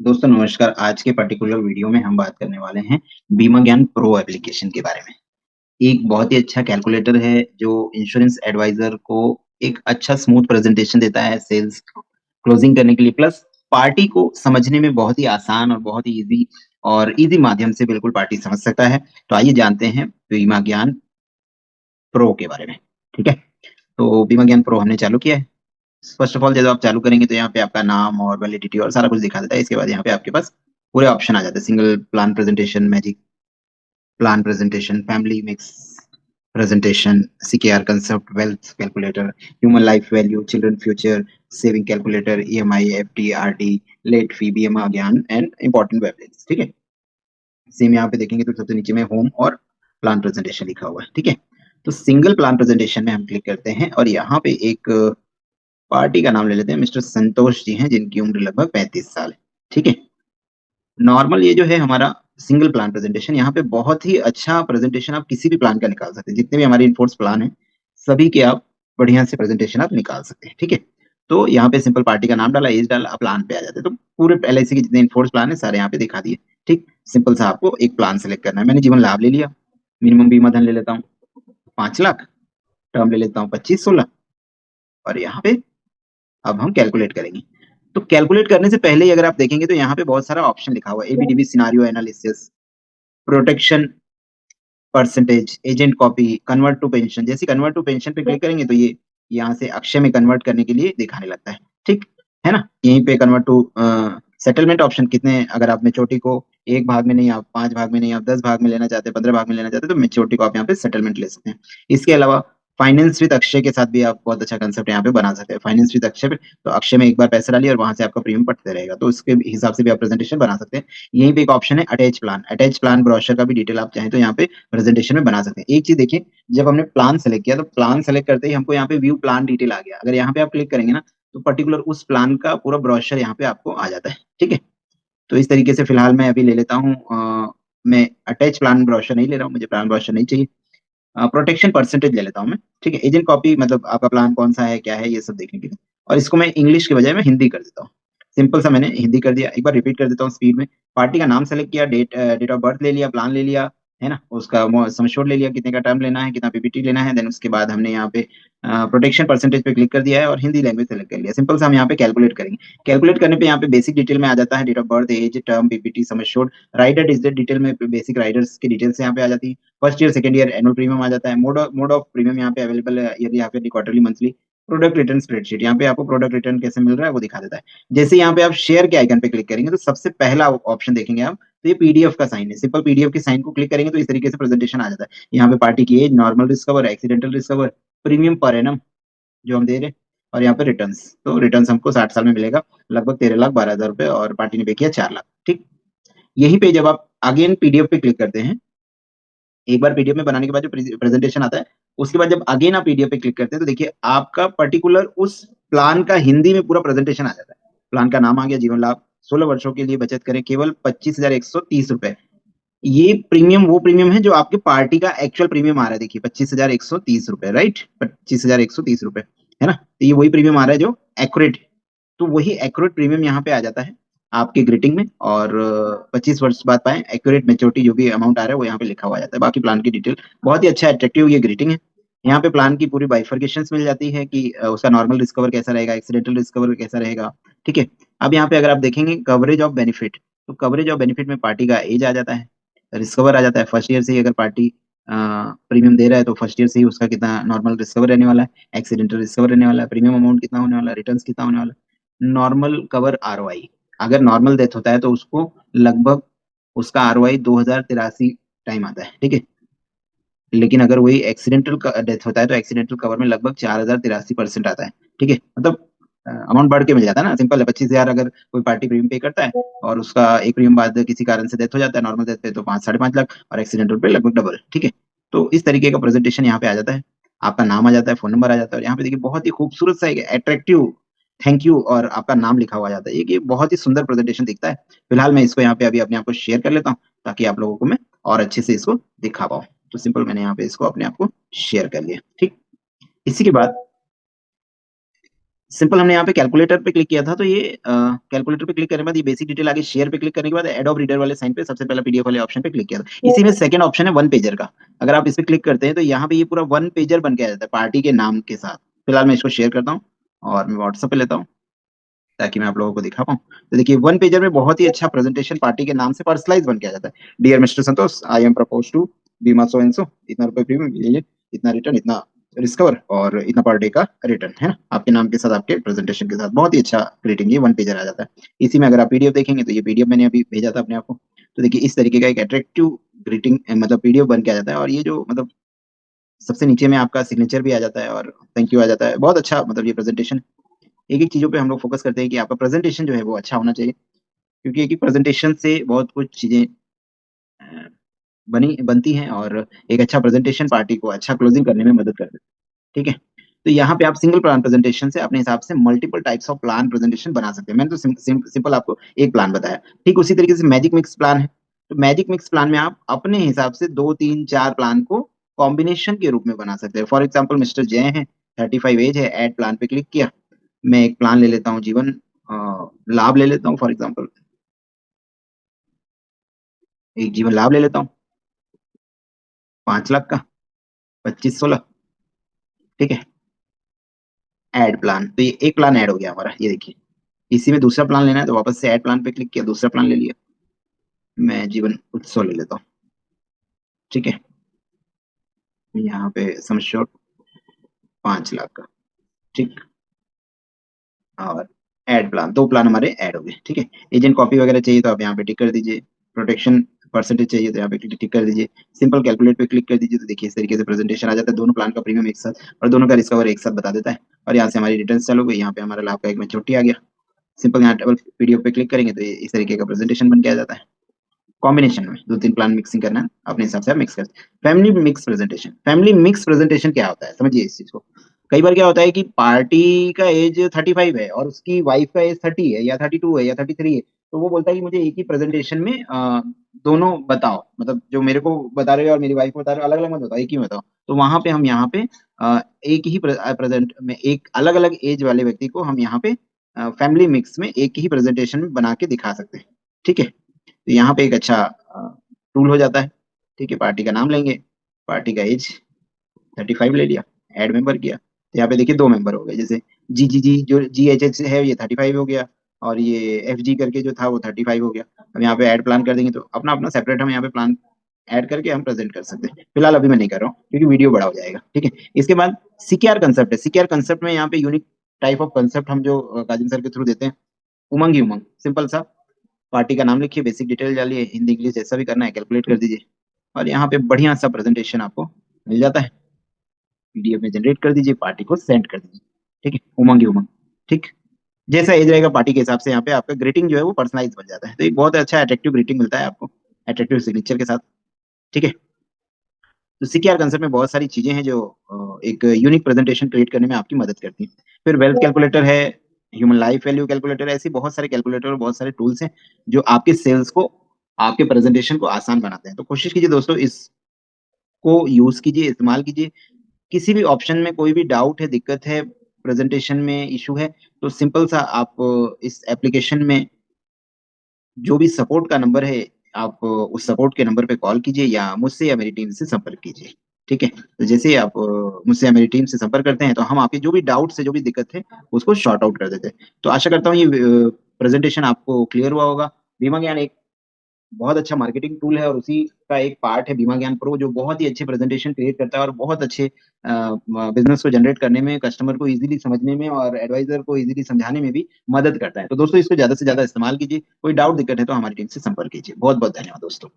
दोस्तों नमस्कार। आज के पर्टिकुलर वीडियो में हम बात करने वाले हैं बीमा ज्ञान प्रो एप्लीकेशन के बारे में। एक बहुत ही अच्छा कैलकुलेटर है जो इंश्योरेंस एडवाइजर को एक अच्छा स्मूथ प्रेजेंटेशन देता है सेल्स क्लोजिंग करने के लिए, प्लस पार्टी को समझने में बहुत ही आसान और बहुत ही ईजी माध्यम से बिल्कुल पार्टी समझ सकता है। तो आइए जानते हैं बीमा ज्ञान प्रो के बारे में। ठीक है, तो बीमा ज्ञान प्रो हमने चालू किया है। फर्स्ट ऑफ ऑल जब आप चालू करेंगे तो यहाँ पे आपका नाम और वैलिडिटी और सारा कुछ दिखा देता है। इसके बाद यहाँ पे आपके पास पूरे ऑप्शन आ जाते हैं: single plan presentation, magic plan presentation, family mix presentation, CKR concept, wealth calculator, human life value, children future saving calculator, EMI, FD, RD, late fee, Bima Gyan and important वेबलिंक्स। ठीक है, सेम यहाँ पे देखेंगे तो सबसे नीचे में होम और प्लान प्रेजेंटेशन लिखा हुआ है। ठीक है, तो सिंगल प्लान प्रेजेंटेशन में हम क्लिक करते हैं और यहाँ पे एक पार्टी का नाम ले लेते हैं। मिस्टर संतोष जी हैं जिनकी उम्र लगभग 35 साल है। ठीक है, नॉर्मल ये जो है हमारा सिंगल प्लान प्रेजेंटेशन, यहाँ पे बहुत ही अच्छा प्रेजेंटेशन आप किसी भी प्लान का निकाल सकते हैं। जितने भी हमारे इनफोर्स प्लान है सभी के आप बढ़िया से प्रेजेंटेशन आप निकाल सकते हैं। ठीक है, तो यहाँ पे सिंपल पार्टी का नाम डाला, एज डाला, प्लान पे आ जाते हैं। तो पूरे एलआईसी के जितने इनफोर्स प्लान है सारे यहाँ पे दिखा दिए। ठीक, सिंपल सा आपको एक प्लान सेलेक्ट करना है। मैंने जीवन लाभ ले लिया, मिनिमम बीमा धन ले लेता हूँ 5 लाख, टर्म ले लेता हूँ 25-16, और यहाँ पे अब हम कैलकुलेट करेंगे। तो कैलकुलेट करने से पहले ही अगर आप देखेंगे तो यहाँ पे बहुत सारा ऑप्शन लिखा हुआ है: ABDB scenario analysis, protection percentage, agent copy, convert to pension. जैसे कन्वर्ट टू पेंशन पे क्लिक करेंगे तो ये यहाँ से अक्षय में कन्वर्ट करने के लिए दिखाने लगता है। ठीक है ना, यहीं पे कन्वर्ट टू सेटलमेंट ऑप्शन, कितने अगर आप मेच्योरिटी को 1 भाग में नहीं, आप 5 भाग में नहीं, आप 10 भाग में लेना चाहते हैं, 15 भाग में लेना चाहते हैं, तो मेच्योरिटी को आप यहाँ पे सेटलमेंट ले सकते हैं। इसके अलावा फाइनेंस विद अक्षय के साथ भी आप बहुत अच्छा कंसेप्ट यहाँ पे बना सकते हैं। फाइनेंस विद अक्षय पे तो अक्षय में एक बार पैसा डालिए और वहां से आपका प्रीमियम बढ़ते रहेगा, तो उसके हिसाब से भी आप प्रेजेंटेशन बना सकते हैं। यहीं पे एक ऑप्शन है attach plan. Attach plan brochure का भी डिटेल आप चाहें तो यहाँ पे प्रेजेंटेशन में बना सकते हैं। एक चीज देखिए, जब हमने प्लान सेलेक्ट किया तो प्लान सेलेक्ट करते ही हमको यहाँ पे व्यू प्लान डिटेल आ गया। अगर यहाँ पे आप क्लिक करेंगे ना तो पर्टिकुलर उस प्लान का पूरा ब्रोशर यहाँ पे आपको आ जाता है। ठीक है, तो इस तरीके से फिलहाल मैं अभी ले लेता हूँ, मैं अटैच प्लान ब्रोशर नहीं ले रहा हूँ, मुझे प्लान ब्रोशर नहीं चाहिए। प्रोटेक्शन परसेंटेज ले लेता हूँ मैं। ठीक है, एजेंट कॉपी मतलब आपका प्लान कौन सा है, क्या है, ये सब देखने के लिए। और इसको मैं इंग्लिश के बजाय मैं हिंदी कर देता हूँ। सिंपल सा मैंने हिंदी कर दिया। एक बार रिपीट कर देता हूँ स्पीड में। पार्टी का नाम सेलेक्ट किया, डेट ऑफ बर्थ ले लिया, प्लान ले लिया, है ना, उसका सम एश्योर्ड ले लिया, कितने का टर्म लेना है, कितना पीपीटी लेना है। देन उसके बाद हमने यहाँ पे प्रोटेक्शन परसेंटेज पे क्लिक कर दिया है और हिंदी लैंग्वेज सेलेक्ट कर लिया। सिंपल सा हम यहाँ पे कैलकुलेट करेंगे। कैलकुलेट करने पे यहाँ पे बेसिक डिटेल में आ जाता है: date of birth, age, term, PPT, sum assured, rider digit detail में बेसिक राइडर्स की डिटेल्स यहाँ पे आ जाती है। First year, second year, annual premium आ जाता है। मोड ऑफ प्रीमियम यहाँ पे अवेलेबल है, yearly, half yearly, quarterly, monthly. Product return spreadsheet, यहाँ पे आपको प्रोडक्ट रिटर्न कैसे मिल रहा है वो दिखा देता है। जैसे यहाँ पे आप शेयर के आइकन पे क्लिक करेंगे तो सबसे पहला ऑप्शन देखेंगे आप, तो ये पीडीएफ का साइन है। सिंपल पीडीएफ के साइन को क्लिक करेंगे तो इस तरीके से प्रेजेंटेशन आ जाता है। यहाँ पे पार्टी की age, normal risk cover, accidental risk cover, premium पर एनम जो हम दे रहे हैं, और यहाँ पे रिटर्न्स। तो रिटर्न्स हमको 60 साल में मिलेगा, लगभग 13,12,000 रुपए, और पार्टी ने पे किया 4 लाख। ठीक, यहीं पे जब आप अगेन पीडीएफ पे क्लिक करते हैं, एक बार पीडीएफ में बनाने के बाद जो प्रेजेंटेशन आता है, उसके बाद जब अगेन आप पीडीएफ पे क्लिक करते हैं तो देखिए आपका पर्टिकुलर उस प्लान का हिंदी में पूरा प्रेजेंटेशन आ जाता है। प्लान का नाम आ गया, जीवन लाभ, 16 वर्षों के लिए बचत करें केवल 25,130 रुपए। ये प्रीमियम वो प्रीमियम है जो आपके पार्टी का एक्चुअल प्रीमियम आ रहा है। देखिए 25,130 रुपए, राइट, 25,130 रुपए, है ना। तो ये वही प्रीमियम आ रहा है जो एक्यूरेट, तो वही एक्यूरेट प्रीमियम यहाँ पे आ जाता है आपके ग्रीटिंग में। और 25 वर्ष बाद पाए एक्यूरेट मेच्योरिटी जो भी अमाउंट आ रहा है वो यहाँ पे लिखा हुआ आ जाता है। बाकी प्लान की डिटेल बहुत ही अच्छा अट्रैक्टिव ये ग्रीटिंग है। यहाँ पे प्लान की पूरी बाइफर्केशन मिल जाती है कि उसका नॉर्मल रिस्क कवर कैसा रहेगा, एक्सीडेंटल रिस्क कवर कैसा रहेगा। ठीक है, अब यहाँ पे अगर आप देखेंगे कवरेज ऑफ बेनिफिट, तो कवरेज ऑफ बेनिफिट में पार्टी का एज आ जाता है, रिस्क कवर आ जाता है। फर्स्ट ईयर से ही अगर पार्टी प्रीमियम दे रहा है तो फर्स्ट ईयर से ही उसका कितना नॉर्मल रिस्क कवर रहने वाला है, एक्सीडेंटल रिस्क कवर रहने वाला है, प्रीमियम अमाउंट कितना होने वाला है, रिटर्न कितना होने वाला है, नॉर्मल कवर आरओआई। अगर नॉर्मल डेथ होता है तो उसको लगभग उसका आरओआई 2083 टाइम आता है। ठीक है, लेकिन अगर वही एक्सीडेंटल डेथ होता है तो एक्सीडेंटल कवर में लगभग 4083% आता है। ठीक है, मतलब अमाउंट बढ़ के मिल जाता है ना। सिंपल है, 25,000 अगर कोई पार्टी प्रीमियम पे करता है और उसका एक प्रीमियम बाद किसी कारण से डेथ हो जाता है, नॉर्मल डेथ पे, तो 5-5.5 लाख, और एक्सीडेंटल पे लगभग डबल। ठीक है, तो इस तरीके का प्रेजेंटेशन यहाँ पे आ जाता है। आपका नाम आ जाता है, फोन नंबर आ जाता है, और यहाँ पे देखिए बहुत ही खूबसूरत सा एक अट्रैक्टिव थैंक यू और आपका नाम लिखा हुआ आ जाता है। ये बहुत ही सुंदर प्रेजेंटेशन दिखता है। फिलहाल मैं इसको यहाँ पे अभी अपने आप को शेयर कर लेता हूँ ताकि आप लोगों को मैं और अच्छे से इसको दिखा पाऊँ। तो सिंपल मैंने यहाँ पे इसको अपने आप को शेयर कर लिया। ठीक, इसी के बाद सिंपल हमने यहाँ पे कैलकुलेटर पे क्लिक किया था, तो ये कैलकुलेटर पे क्लिक करने के बाद ये बेसिक डिटेल आगे शेयर पे क्लिक करने के बाद एडोब रीडर वाले साइन पे सबसे पहला पीडीएफ वाले ऑप्शन पे क्लिक किया था। इसी में सेकंड ऑप्शन है वन पेजर का। अगर आप इस पे क्लिक करते हैं तो यहाँ पे ये पूरा वन पेजर बन के आ जाता है पार्टी के नाम के साथ। फिलहाल मैं इसको शेयर करता हूँ और मैं व्हाट्सएप पे लेता हूँ ताकि मैं आप लोगों को दिखा पाऊँ। तो देखिए वन पेजर में बहुत ही अच्छा प्रेजेंटेशन पार्टी के नाम से पर्सनलाइज बन के आ जाता है। Dear mister Santosh, I am propose to बीमा सो एंड सो, इतना रुपए प्रीमियम, ये इतना रिटर्न, इतना रिस्कवर और इतना पर डे का रिटर्न है ना, आपके नाम के साथ आपके प्रेजेंटेशन के साथ। बहुत ही अच्छा ग्रीटिंग, ये वन पेजर आ जाता है। इसी में अगर आप पीडीएफ देखेंगे तो ये पीडीएफ मैंने अभी भेजा था अपने आप को। तो देखिए इस तरीके का एक अट्रैक्टिव ग्रीटिंग मतलब पीडीएफ बन के आ जाता है। और ये जो मतलब सबसे नीचे में आपका सिग्नेचर भी आ जाता है और थैंक यू आ जाता है। बहुत अच्छा मतलब ये प्रेजेंटेशन। एक एक चीजों पे हम लोग फोकस करते हैं कि आपका प्रेजेंटेशन जो है वो अच्छा होना चाहिए, क्योंकि एक एक प्रेजेंटेशन से बहुत कुछ चीजें अ, बनी बनती हैं और एक अच्छा प्रेजेंटेशन पार्टी को अच्छा क्लोजिंग करने में मदद करता है। ठीक है। तो यहाँ पे आप सिंगल प्लान प्रेजेंटेशन से अपने हिसाब से multiple types of plan presentation बना सकते हैं। मैंने तो सिंपल आपको एक प्लान बताया। ठीक उसी तरीके से मैजिक मिक्स प्लान है। तो मैजिक मिक्स प्लान में आप अपने हिसाब से दो तीन चार प्लान को कॉम्बिनेशन के रूप में बना सकते हैं। फॉर एग्जाम्पल मिस्टर जय है, 35 एज है, एड प्लान पे क्लिक किया। मैं एक प्लान ले लेता हूँ, जीवन लाभ ले लेता हूँ फॉर एग्जाम्पल, एक जीवन लाभ ले लेता हूँ 5 लाख का, 25/16। ठीक है। ऐड प्लान, तो ये एक प्लान ऐड हो गया हमारा, ये देखिए। इसी में दूसरा प्लान लेना है तो वापस से ऐड प्लान पे क्लिक किया, दूसरा प्लान ले लिया। मैं जीवन उत्सव ले लेता हूँ। ठीक है। यहाँ पे सम श्योर 5 लाख का। ठीक। और ऐड प्लान, दो प्लान हमारे ऐड हो गए। ठीक है। एजेंट कॉपी वगैरह चाहिए तो आप यहाँ पे टिक कर दीजिए। प्रोटेक्शन परसेंटेज चाहिए तो यहाँ पे टिक कर दीजिए। सिंपल कैलकुलेट पे क्लिक कर दीजिए तो देखिए इस तरीके से प्रेजेंटेशन आ जाता है। दोनों प्लान का प्रीमियम एक साथ और दोनों का रिस्कवर एक साथ बता देता है। और यहाँ से हमारी रिटर्न चालू हो गई। यहाँ पे हमारा लाभ का एक मेच्योरिटी आ गया। सिंपल यहाँ डबल पीडीएफ पे क्लिक करेंगे तो ये इस तरीके का प्रेजेंटेशन बन के आ जाता है। कॉम्बिनेशन में दो तीन प्लान मिक्सिंग करना है, अपने हिसाब से आप मिक्स कर। Family mix presentation, family mix presentation क्या होता है समझिए इस चीज को। कई बार क्या होता है कि पार्टी का एज 35 है और उसकी वाइफ का एज 30 है या 32 है या 33 है। तो वो बोलता है कि मुझे एक ही प्रेजेंटेशन में दोनों बताओ, मतलब जो मेरे को बता रहे हो और मेरी वाइफ को बता रहे हो अलग अलग मत बताओ, एक ही में बताओ। तो वहां पे हम यहाँ पे एक ही प्रेजेंट में एक अलग अलग एज वाले व्यक्ति को हम यहाँ पे फैमिली मिक्स में एक ही प्रेजेंटेशन में बना के दिखा सकते हैं। ठीक है। तो यहाँ पे एक अच्छा टूल हो जाता है। ठीक है। पार्टी का नाम लेंगे, पार्टी का एज 35 ले लिया, ऐड मेंबर किया तो यहाँ पे देखिए दो मेंबर हो गए। जैसे जी जी जी जो जी एच एच है ये 35 हो गया और ये एफ जी करके जो था वो 35 हो गया। अब यहाँ पे ऐड प्लान कर देंगे तो अपना अपना सेपरेट हम यहाँ पे प्लान ऐड करके हम प्रेजेंट कर सकते हैं। फिलहाल अभी मैं नहीं कर रहा हूँ क्योंकि वीडियो बड़ा हो जाएगा। ठीक है। इसके बाद सीकेआर कंसेप्ट है। सीकेआर कंसेप्ट में यहाँ पे यूनिक टाइप ऑफ कंसेप्ट हम जो काजिम सर के थ्रू देते हैं। उमंग ही उमंग, सिंपल सा पार्टी का नाम लिखिए, बेसिक डिटेल डालिए, हिंदी इंग्लिश जैसा भी करना है कैलकुलेट कर दीजिए और यहाँ पे बढ़िया सा प्रेजेंटेशन आपको मिल जाता है। पीडीएफ में जनरेट कर दीजिए, पार्टी को सेंड कर दीजिए। ठीक है। उमंग ही उमंग। ठीक। जैसा एज रहेगा पार्टी के हिसाब से यहाँ पे आपका ग्रीटिंग जो है वो पर्सनलाइज बन जाता है। तो एक बहुत अच्छा अट्रैक्टिव ग्रीटिंग मिलता है आपको, अट्रैक्टिव सिग्नेचर के साथ। ठीक है। तो सीकेआर कंसेप्ट में बहुत सारी चीजें हैं जो एक यूनिक प्रेजेंटेशन क्रिएट करने में आपकी मदद करती हैं। फिर वेल्थ कैलकुलेटर है, ह्यूमन लाइफ वैल्यू कैलकुलेटर है, ऐसी बहुत सारे कैलकुलेटर और बहुत सारे टूल्स हैं जो आपके सेल्स को, आपके प्रेजेंटेशन को आसान बनाते हैं। तो कोशिश कीजिए दोस्तों इसको यूज कीजिए, इस्तेमाल कीजिए। किसी भी ऑप्शन में कोई भी डाउट है, दिक्कत है, प्रेजेंटेशन में इशू है, तो सिंपल सा आप इस एप्लीकेशन में जो भी सपोर्ट का नंबर है आप उस सपोर्ट के नंबर पे कॉल कीजिए या मुझसे या मेरी टीम से संपर्क कीजिए। ठीक है। तो जैसे ही आप मुझसे या मेरी टीम से संपर्क करते हैं तो हम आपके जो भी डाउट है, जो भी दिक्कत है, उसको शॉर्ट आउट कर देते हैं। तो आशा करता हूँ ये प्रेजेंटेशन आपको क्लियर हुआ होगा। बीमा ज्ञान एक बहुत अच्छा मार्केटिंग टूल है और उसी का एक पार्ट है बीमा ज्ञान प्रो, जो बहुत ही अच्छे प्रेजेंटेशन क्रिएट करता है और बहुत अच्छे बिजनेस को जनरेट करने में, कस्टमर को इजीली समझने में और एडवाइजर को इजीली समझाने में भी मदद करता है। तो दोस्तों इसको ज्यादा से ज्यादा इस्तेमाल कीजिए। कोई डाउट दिक्कत है तो हमारी टीम से संपर्क कीजिए। बहुत बहुत धन्यवाद दोस्तों।